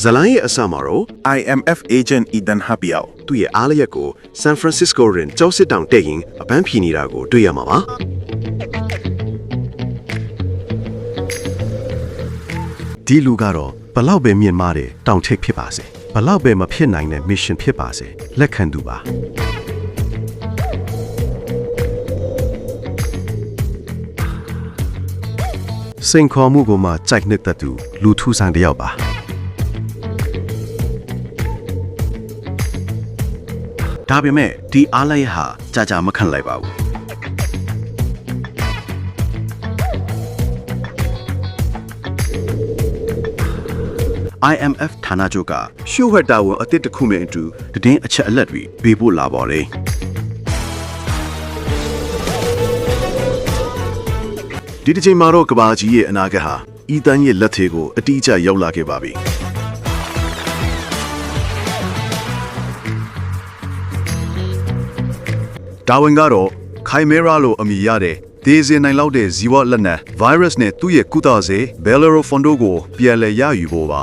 Zalai Asamaro, IMF agent Ethan Hapiao. သူ့ရဲ့အားလျက်ကို San Francisco တွင်ကြောက်စစ်တောင်တက်ရင်အပန်းဖြေနေတာကိုတွေ့ရမှာပါဒီလူကတော့ဘလောက်ပဲမြင်မာတဲ့တောင်ထိပ်ဖြစ်ပါစေဘလောက်ပဲမဖြစ်နိုင်တဲ့ mission ဖြစ်ပါစေလက်ခံသူပါစိန်ခေါ်မှုကိုမှကြိုက်နှစ်သက်သူလူထူးဆန်းတစ်ယောက်ပါဒါပေမဲ့ဒီအားလိုက်ဟာကြာမခံလိုက်ပါဘူးIMF ဌာနချုပ်ကရှုဝတ်တာဝန်အသစ်တစ်ခုနဲ့အတူတည်င်းအချက်အလက်တွေပေးပို့လာပါလေဒီတစ်ချိန်မှာတော့ကဘာကြီးရဲ့အနာဂတ်ဟာအီတန်ရဲ့လက်ထဲကိုအတိအကျရောက်လာခဲ့ပါပြီဒါဝင်ကတော့ခိုင်မရာလိုအမည်ရတဲ့ဒေဇင်နိုင်လောက်တဲ့ဇီဝလက်နက် virus နဲ့သူ့ရဲ့ကုသဆေး Bellerofondo ကိုပြန်လည်ရယူဖို့ပါ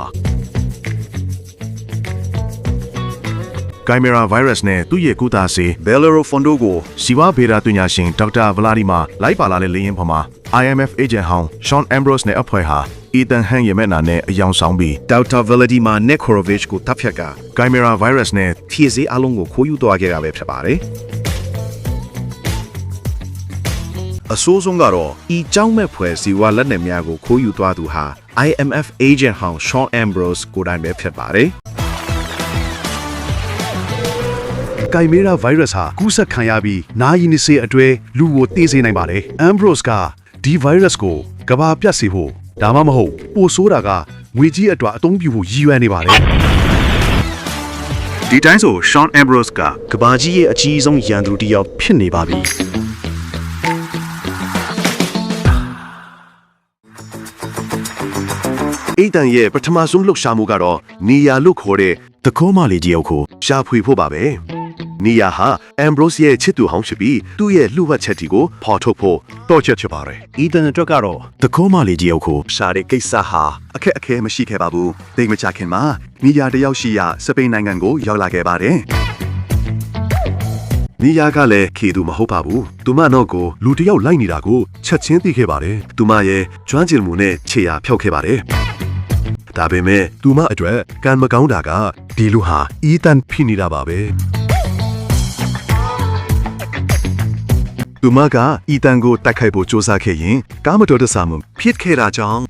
ကိုင်မရာ virus နဲ့သူ့ရဲ့ကုသဆေး Bellerofondo ကိုဇီဝဗေဒပညာရှင်ဒေါက်တာဗလာဒီမာလိုက်ပါလာတဲ့လေယာဉ်ပေါ်မှာ IMF agent ဟောင်း Sean Ambrose နဲ့အဖွဲ့ဟာ Ethan Han ရဲ့မျက်နှာနဲ့အယောင်ဆောင်ပြီး Dr. Vladimir Nekhorovich ကိုတပ်ဖြတ်ကကိုင်မရာ virus နဲ့ဖြည့်ဆေးအလုံးကိုခိုးယူသွားခဲ့တာပဲဖြစ်ပါတယ်အဆိုးဆုံးကတော့ဤကြောင်းမဲ့ဖွဲ့ဇီဝလက်နက်များကိုခိုးယူသွားသူဟာ IMF agent ဟောင်း Sean Ambrose ကိုယ်တိုင်ပဲဖြစ်ပါတယ်ကိုင်မရာ virus ဟာကူးစက်ခံရပြီးနာယီနေစေအတွဲလူကိုတေးစေနိုင်ပါတယ် Ambrose ကဒီ virus ကိုကဘာပြတ်စေဖို့ဒါမှမဟုတ်ပိုဆိုးတာကငွေကြီးအတွက်အသုံးပြုဖို့ရည်ရွယ်နေပါတယ်ဒီတိုင်းဆို Sean Ambrose ကကဘာကြီးရဲ့အကြီးဆုံးရန်သူတစ်ယောက်ဖြစ်နေပါပြီအိတန်ရဲ့ပထမဆုံးလှုပ်ရှားမှုကတော့နီယာလို့ခေါ်တဲ့တကောမလေးကြီးအုပ်ကိုရှာဖွေဖို့ပါပဲနီယာဟာ Ambrose ရဲ့ချစ်သူဟောင်းဖြစ်ပြီးသူ့ရဲ့လှုပ်ဝက်ချက်တီကိုဖော်ထုတ်ဖို့တော့ချက်ချပါတယ်အိတန်အတွက်ကတော့တကောမလေးကြီးအုပ်ကိုရှာတဲ့ကိစ္စဟာအခက်အခဲမရှိခဲ့ပါဘူးသိမချခင်မှာနီယာတယောက်ရှိရာစပိန်နိုင်ငံကိုရောက်လာခဲ့ပါတယ်နီယာကလည်းခေသူမဟုတ်ပါဘူးသူမတော့ကိုလူတယောက်လိုက်နေတာကိုချက်ချင်းသိခဲ့ပါတယ်သူမရဲ့ကျွမ်းကျင်မှုနဲ့ခြေရာဖျောက်ခဲ့ပါတယ်ဒါပေမဲ့သူမအတွက်ကံမကောင်းတာကဒီလူဟာအီတန်ဖိနေတာပါပဲသူမကအီတန်ကိုတိုက်ခိုက်ဖို့ကြိုးစားခဲ့ရင်ကာမတော်တဆမှုဖြစ်ခဲ့တာကြောင့်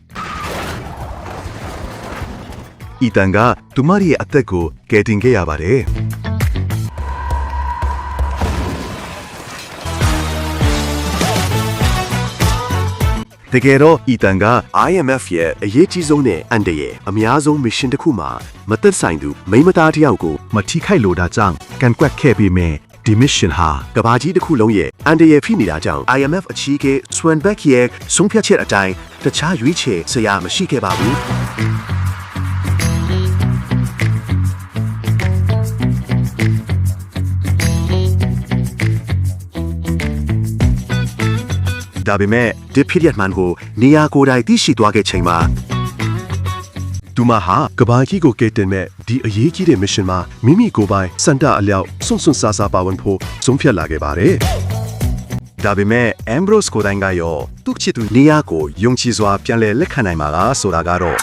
အီတန်ကသူမရဲ့အသက်ကိုကယ်တင်ခဲ့ရပါတယ်တကယ်တော့အီတန်က IMF ရဲ့အရေးကြီးဆုံးနဲ့အန်တရဲ့အများဆုံး mission တစ်ခုမှာမသက်ဆိုင်သူမိန်းမသားတစ်ယောက်ကိုမထိခိုက်လိုတာကြောင့်ကန်ကွက်ခဲ့ပြီးမြဲဒီ mission ဟာကဘာကြီးတစ်ခုလုံးရဲ့အန်တရဲ့ဖိနေတာကြောင့် IMF အကြီးအကဲ Swanbeck ရဲ့ဆုံးဖြတ်ချက်အတိုင်းတခြားရွေးချယ်စရာမရှိခဲ့ပါဘူးဒါပေမဲ့ဒီဖြစ်ရမှန်ကိုနေရာကိုယ်တိုင်သိရှိသွားခဲ့ချိန်မှာသူမဟာကဘာကြီးကိုကယ်တင်မဲ့ဒီအရေးကြီးတဲ့ mission မှာမိမိကိုယ်ပိုင်စန္ဒအလျောက်စွန့်စွန့်စားစားပါဝင်ဖို့ဆုံးဖြတ်လာခဲ့ပါတယ်ဒါပေမဲ့ Ambrose ကိုယ်တိုင်ကရောသူ့ချစ်သူနေရာကိုယုံကြည်စွာပြန်လည်လက်ခံနိုင်မှာလားဆိုတာကတော့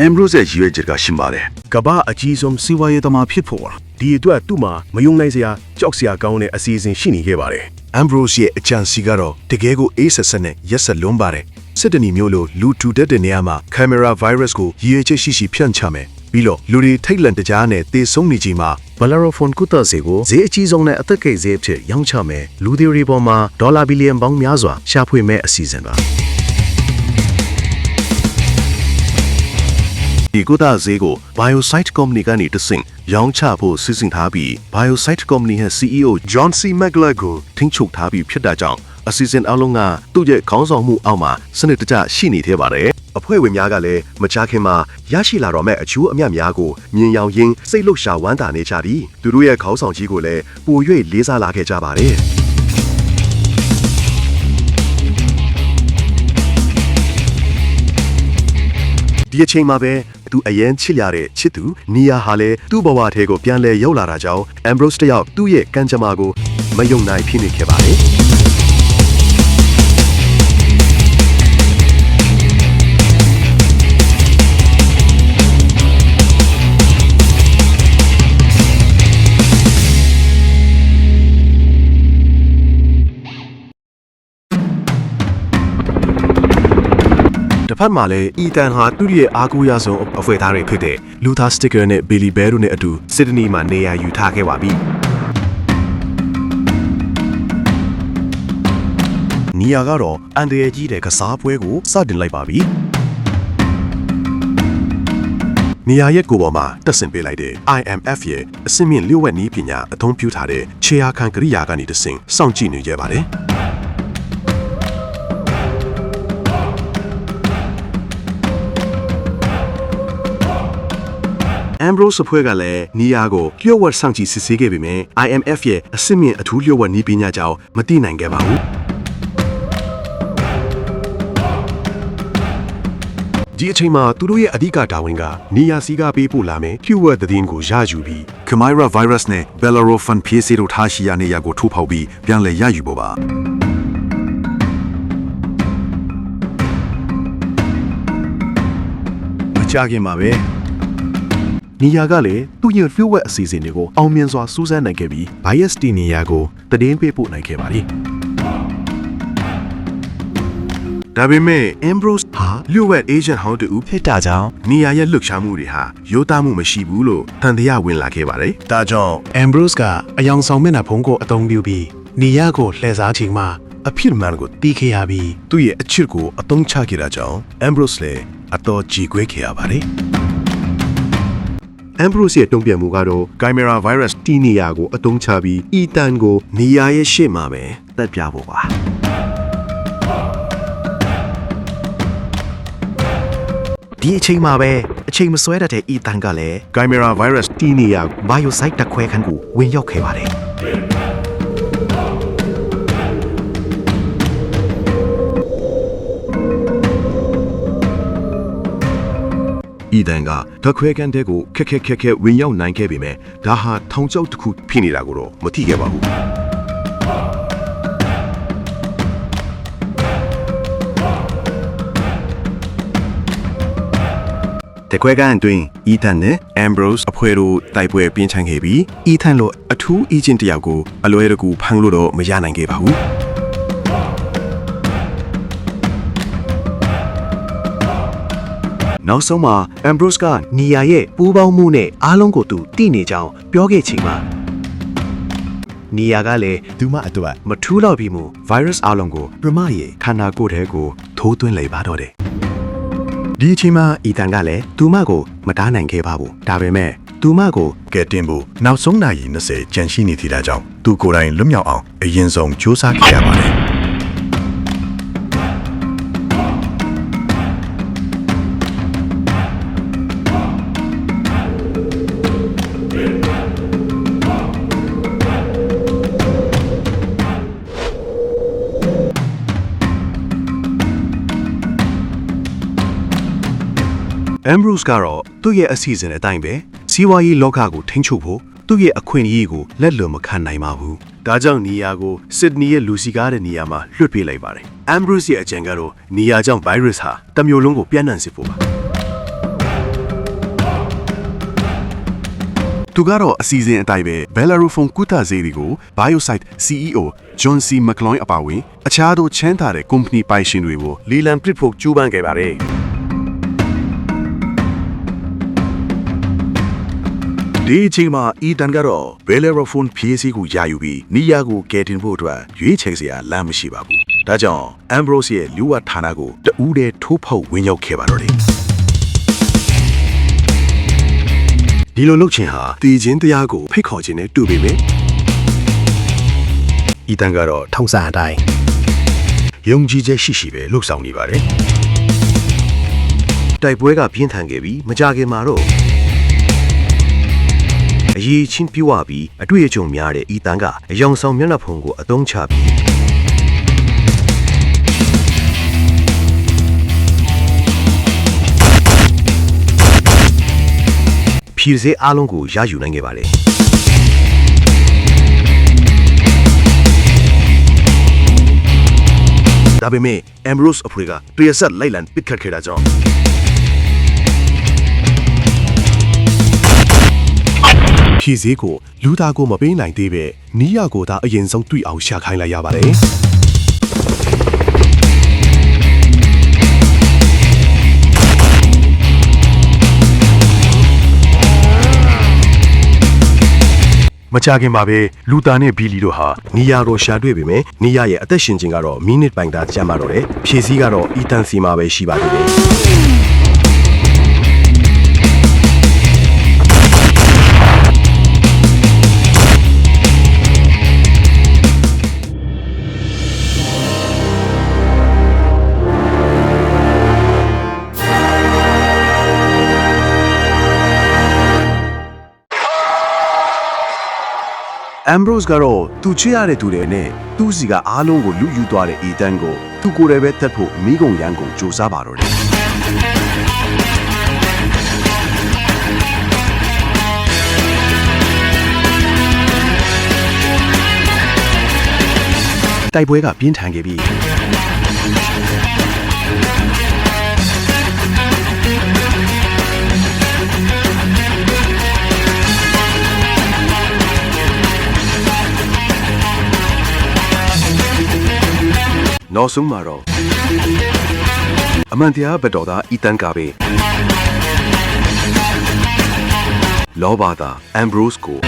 Ambrose ရဲ့ရည်ရွယ်ချက်ကရှင်းပါတယ်။ကမ္ဘာအကြီးဆုံးစီးပွားရေးသမားဖြစ်ဖို့ဒီအတွက်သူ့မှာမယုံနိုင်စရာကြောက်စရာကောင်းတဲ့အစီအစဉ်ရှိနေခဲ့ပါတယ်။ Ambrose ရဲ့အကြံစီကတော့တကယ်ကိုအေးဆက်ဆက်နဲ့ရက်ဆက်လွန်းပါတယ်။စစ်တနီမျိုးလိုလူထူတတ်တဲ့နေရာမှာ camera virus ကိုရည်ရွယ်ချက်ရှိဖြန့်ချမယ်။ပြီးတော့လူတွေထိတ်လန့်တကြားနဲ့တေဆုံးနေချိန်မှာ Bellerophon ကုသဆေးကိုဈေးအကြီးဆုံးနဲ့အသက်ကိတ်ဈေးဖြစ်ရောင်းချမယ်။လူတွေပေါ်မှာဒေါ်လာဘီလီယံပေါင်းများစွာရှာဖွေမဲ့အစီအစဉ်ပါ။ဒီကုသဆေးကို Biosite Company ကနေတဆင့်ရောင်းချဖို့စီစဉ်ထားပြီး Biosite Company ရဲ့ CEO John C. Magler ကိုထိန်းချုပ်ထားပြီးဖြစ်တာကြောင့်အစီအစဉ်အလုံးကသူ့ရဲ့ခေါင်းဆောင်မှုအောက်မှာစနစ်တကျရှိနေသေးပါတယ်။အဖွဲ့ဝင်များကလည်းမကြာခင်မှာရရှိလာတော့မဲ့အကျိုးအမြတ်များကိုမြင်ရောက်ရင်းစိတ်လှုပ်ရှားဝမ်းသာနေကြပြီးသူတို့ရဲ့ခေါင်းဆောင်ကြီးကိုလည်းပို၍လေးစားလာခဲ့ကြပါတယ်။ ဒီအချိန်မှာပဲသူအရင်ချစ်ရတဲ့ချစ်သူနီယာဟာလည်းသူ့ဘဝထဲကိုပြန်လဲရောက်လာတာကြောင့် Ambrose တယောက်သူ့ရဲ့ကံကြမ္မာကိုမယုံနိုင်ဖြစ်နေခဲ့ပါတယ်တစ်ဖက်မှာလည်းအီတန်ဟာသူ့ရဲ့အားကိုးရဆုံးအဖွဲသားတွေဖြစ်တဲ့လူသားစတစ်ကာနဲ့ဘီလီဘဲတို့နဲ့အတူစစ်ဒနီမှာနေရာယူထားခဲ့ပါပြီ။နီယာကတော့အန်တရာကြီးတဲ့ကစားပွဲကိုစတင်လိုက်ပါပြီ။နီယာရဲ့ကိုယ်ပေါ်မှာတက်ဆင်ပေးလိုက်တဲ့ IMF ရဲ့အစင်းမြင့်လျှို့ဝှက်နည်းပညာအသုံးပြုထားတဲ့ခြေအားခံကရိယာကနေတဆင့်စောင့်ကြည့်နေကြပါတယ်။ Ambrose အဖွဲ့ကလည်းနီယာကိုလျှို့ဝှက်စောင့်ကြည့်စစ်ဆေးခဲ့ပေမဲ့ IMF ရဲ့အစစ်မြင့်အထူးလျှို့ဝှက်နည်းပညာကြောင့်မသိနိုင်ခဲ့ပါဘူး။ဒီအချိန်မှာသူတို့ရဲ့အဓိကတာဝန်ကနီယာစီကပေးပို့လာမယ်လျှို့ဝှက်သတင်းကိုရယူပြီး Chimera virus နဲ့ Bellerophon ဖြည့်စေတို့ထားရှိရနေရာကိုထိုးဖောက်ပြီးပြန်လည်ရယူဖို့ပါမကြခင်ပါပဲနီယာကလည်းသူ့ရဲ့လျှို့ဝှက်အစီအစဉ်တွေကိုအောင်မြင်စွာစူးစမ်းနိုင်ခဲ့ပြီး bias တီနီယာကိုသတင်းပေးပို့နိုင်ခဲ့ပါသည်ဒါပေမဲ့ Ambrose ဟာလျှို့ဝှက် agent ဟောင်းတူဖြစ်တာကြောင့်နီယာရဲ့လှုပ်ရှားမှုတွေဟာရိုးသားမှုမရှိဘူးလို့သံသယဝင်လာခဲ့ပါတယ်။ဒါကြောင့် Ambrose ကအယောင်ဆောင်မျက်နှာဖုံးကိုအသုံးပြုပြီးနီယာကိုလှည့်စားချိန်မှာအဖြစ်မှန်ကိုတီးခဲ့ရပြီးသူ့ရဲ့အချစ်ကိုအသုံးချခဲ့တာကြောင့် Ambrose လည်းအတော်ကြီးကွဲခဲ့ရပါတယ်။ Ambrose ရဲ့တုံ့ပြန်မှုကတော့ Chimera virus တီနီယာကိုအသုံးချပြီးအီတန်ကိုနီယာရဲ့ရှေ့မှာပဲတက်ပြဖို့ပါဒီအချိန်မှာပဲအချိန်မဆွဲတတ်တဲ့အီတန်ကလည်း Chimera virus တီနီယာ biosite တစ်ခွဲခန်းကိုဝင်ရောက်ခဲ့ပါတယ်ဤတန်ကဓာတ်ခွဲခန်းတဲ့ကိုခက်ခက်ဝင်ရောက်နိုင်ခဲ့ပေမဲ့ဒါဟာထောင်ချောက်တစ်ခုဖြစ်နေတာကိုတော့မသိခဲ့ပါဘူးတခွဲခန်းအတွင်းဤတန်နဲ့ Ambrose အဖွဲ့တို့တိုက်ပွဲပြင်းထန်ခဲ့ပြီးဤတန်လိုအထူး agent တယောက်ကိုအလွယ်တကူဖမ်းလို့တော့မရနိုင်ခဲ့ပါဘူးနောက်ဆုံးမှာ Ambrose ကနီယာရဲ့ပူးပေါင်းမှုနဲ့အားလုံးကိုသူသိနေကြောင်းပြောခဲ့ချိန်မှာနီယာကလည်းသူမအတွက်မထူးတော့ပြီမို့ virus အားလုံးကိုပရမရဲ့ခန္ဓာကိုယ်ထဲကိုထိုးသွင်းလိုက်ပါတော့တယ်ဒီအချိန်မှာအီတန်ကလည်းသူမကိုမတားနိုင်ခဲ့ပါဘူးဒါပေမဲ့သူမကိုကဲတင်ဖို့နောက်ဆုံးနာရီ20ကြန့်ရှိနေသည့်တာကြောင့်သူကိုယ်တိုင်လွတ်မြောက်အောင်အရင်ဆုံးစူးစမ်းခဲ့ရပါတယ်Ambrose ကတော့သူ့ရဲ့အစီအစဉ်အတိုင်းပဲစီးပွားရေးလောကကိုထိန်းချုပ်ဖို့သူ့ရဲ့အခွင့်အရေးကိုလက်လွန်မခံနိုင်ပါဘူး။ဒါကြောင့်နီယာကိုစစ်ဒနီရဲ့လူစီကားတဲ့နေရာမှာလွှတ်ပေးလိုက်ပါတယ်။ Ambrose ရဲ့အကြံကတော့နီယာကြောင့် virus ဟာတမျိုးလုံးကိုပြန့်နှံ့စေဖို့ပါ။သူကတော့အစီအစဉ်အတိုင်းပဲ Bellerophon ကုသဆေးတွေကို Biosite CEO John C. McCloy အပါအဝင်အခြားသောချမ်းသာတဲ့ company ပိုင်ရှင်တွေကိုလီလံပစ်ဖို့ကြိုးပမ်းခဲ့ပါတယ်။ဒီအချိန်မှာအီတန်ကတော့ Bellerophon ဖြည့်ဆည်းကိုယာယူပြီးနီယာကိုကယ်တင်ဖို့အတွက်ရွေးချယ်စရာလမ်းမရှိပါဘူး။ဒါကြောင့် Ambrose ရဲ့လူဝဌာနကိုတဦးတည်းထိုးဖောက်ဝင်ရောက်ခဲ့ပါတော့တယ်။ဒီလိုလုပ်ခြင်းဟာတည်ခြင်းတရားကိုဖိတ်ခေါ်ခြင်းနဲ့တူပေမဲ့အီတန်ကတော့ထုံးစံအတိုင်းယုံကြည်ချက်ရှိပဲလှုပ်ဆောင်နေပါတယ်။တိုက်ပွဲကပြင်းထန်ခဲ့ပြီးမကြခင်မှာတော့အရေးချင်းပြဝပြီးအတွေ့အကြုံများတဲ့အီတန်ကအယောင်ဆောင်မျက်နှာဖုံးကိုအသုံးချပြီး ဖြည့်စည်းအားလုံးကိုရယူနိုင်ခဲ့ပါတယ်ဒါပေမဲ့ Ambrose အဖွဲ့ကတရဆက်လိုက်လံပစ်ခတ်ခဲ့တာကြောင့်ဖြည့်စည်းကိုလူသားကိုမပေးနိုင်သေးပဲနီးယာကိုသာအရင်ဆုံးတွေ့အောင်ရှာခိုင်းလိုက်ရပါတယ်မကြခင်ပါပဲလူတာနဲ့ဘီလီတို့ဟာနီယာကိုရှာတွေ့ပေမဲ့နီယာရဲ့အသက်ရှင်ခြင်းကတော့မိနစ်ပိုင်းသာကြာမှတော့တယ်ဖြည့်စည်းကတော့အီတန်စီမှာပဲရှိပါသေးတယ်Ambrose ကတော့သူချစ်ရတဲ့သူတွေနဲ့သူ့စီကအားလုံးကိုလူယူသွားတဲ့ Ethan ကိုသူကိုယ်တိုင်ပဲတတ်ဖို့မိကုံရန်ကိုစူးစမ်းပါတော့တယ်တိုက်ပွဲကပြင်းထန်ခဲ့ပြီးနောက်ဆုံးမှာတော့အမှန်တရားဘက်တော်သားအီတန်ကပဲလောဘာသာ Ambrose ကို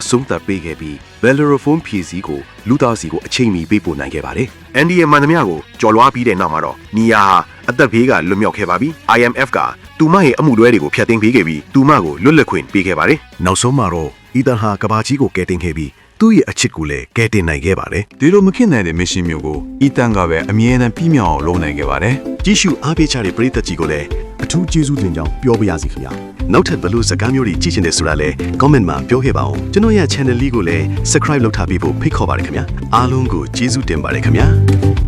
အဆုံးသတ်ပေးခဲ့ပြီး Bellerophon ဖြည့်စည်းကိုလူသားစီကိုအချိန်မီပေးပို့နိုင်ခဲ့ပါတယ်။ Andy ရဲ့မှန်သမျှကိုကြော်လွှားပြီးတဲ့နောက်မှာတော့နီယာဟာအသက်ဘေးကလွတ်မြောက်ခဲ့ပါပြီ။ IMF ကသူမရဲ့အမှုတွဲတွေကိုဖျက်သိမ်းပေးခဲ့ပြီးသူမကိုလွတ်လပ်ခွင့်ပေးခဲ့ပါတယ်။နောက်ဆုံးမှာတော့အီတန်ဟာကဘာကြီးကိုကယ်တင်ခဲ့ပြီးသူ့ရဲ့အချစ်ကိုလည်းကယ်တင်နိုင်ခဲ့ပါတယ် ဒီလိုမခင်နိုင်တဲ့မစ်ရှင်မျိုးကိုအီတန်ကပဲအမြဲတမ်းပြည့်မြောက်အောင်လုပ်နိုင်ခဲ့ပါတယ် ။ကြည့်ရှုအားပေးကြတဲ့ပရိသတ်ကြီးကိုလည်းအထူးကျေးဇူးတင်ကြောင်းပြောပါရစေခင်ဗျာ။နောက်ထပ်ဘလို့စကားမျိုးတွေကြည့်ချင်တယ်ဆိုတာလည်း comment မှာပြောခဲ့ပါဦး။ကျွန်တော်ရဲ့ channel လေးကိုလည်း subscribe လုပ်ထားပေးဖို့ဖိတ်ခေါ်ပါတယ်ခင်ဗျာ။အားလုံးကိုကျေးဇူးတင်ပါတယ်ခင်ဗျာ။